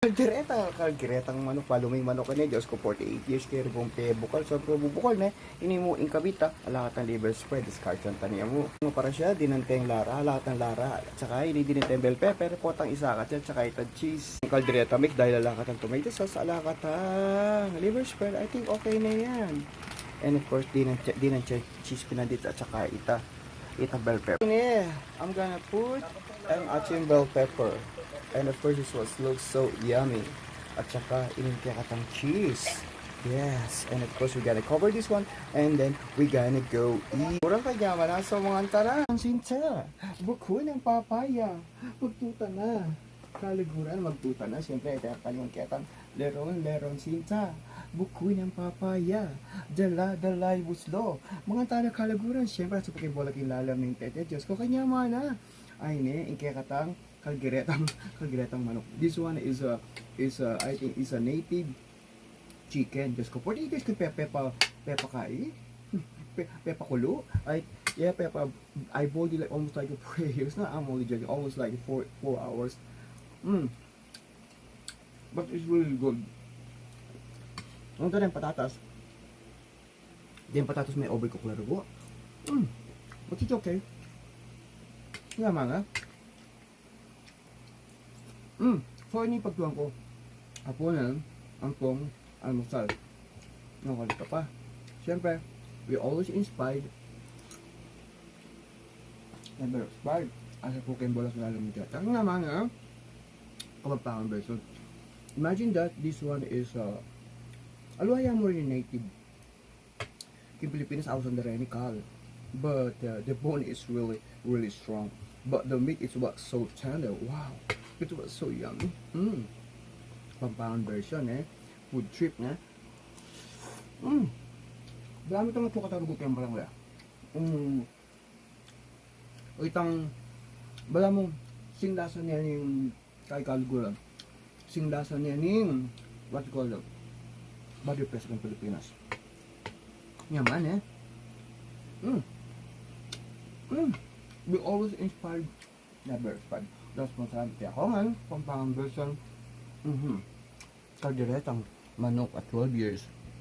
Kaldiretang manok, palumay manok ni Diyos ko, 48 years kayo pong bukal. So, bubukal na, ini mo inkabita, alakat ng liver spread, discard yung taniya mo. Para siya, dinanteng lara, alakat ng lara, at saka hindi dinanteng bell pepper, potang isakat yan, tsaka itad cheese. Kaldireta mix, dahil alakat ng tomato sauce, alakat ng liver spread, I think okay na yan. And of course, dinang cheese pinandit, at saka ita bell pepper. Yeah, I'm gonna put ang ating bell pepper. And of course, this was looks so yummy. At saka, inintikatang cheese. Yes. And of course, we're gonna cover this one. And then, we're gonna go eat. Murang kanya, manasa mga antara. Ang sinta. Buko ng papaya. Magtuta na. Kaliguran, magtuta na. Siyempre, ito yung kalimutan. Leron, sinta. Buko ng papaya. Dalay, buslo. Mga antara kaliguran. Siyempre, sa pakibola kinlalam ng tete. Diyos ko, kanya mana. Ay, ne, inkekatang kalgiretang manok. This one is I think is a native chicken. Just ko. Pwede guys kung pepa kai. Pepa kulo. Pepa. I boiled it like almost like a 4 years. Not I'm only joking. Almost like 4 hours. But it's really good. Ang ito rin patatas. Yung patatas may overcook na rugo. But it's okay. Nga mga. So ini pagtuang ko hapunan ang pong almusal. Nakalita pa. Siyempre, we always inspired. Never inspired. Asa po kayong bolas na alam nito. Ang nga mga kapagpangang version. Imagine that this one is alwaya mo rin native. In Pilipinas, I was on the renical. But the bone is really strong. But the meat is what so tender. Wow. It was so yummy. Pampangan version food trip dami itong natukatarugot yung barang wala. O itang bala mo singlasan niya yung kaliguran. Singlasan niya yung what you call it body press ng Pilipinas. Yaman we always inspired, never inspired. That's masarap kaya ako nga, pampangang version. Kaldiretang manok at 12 years.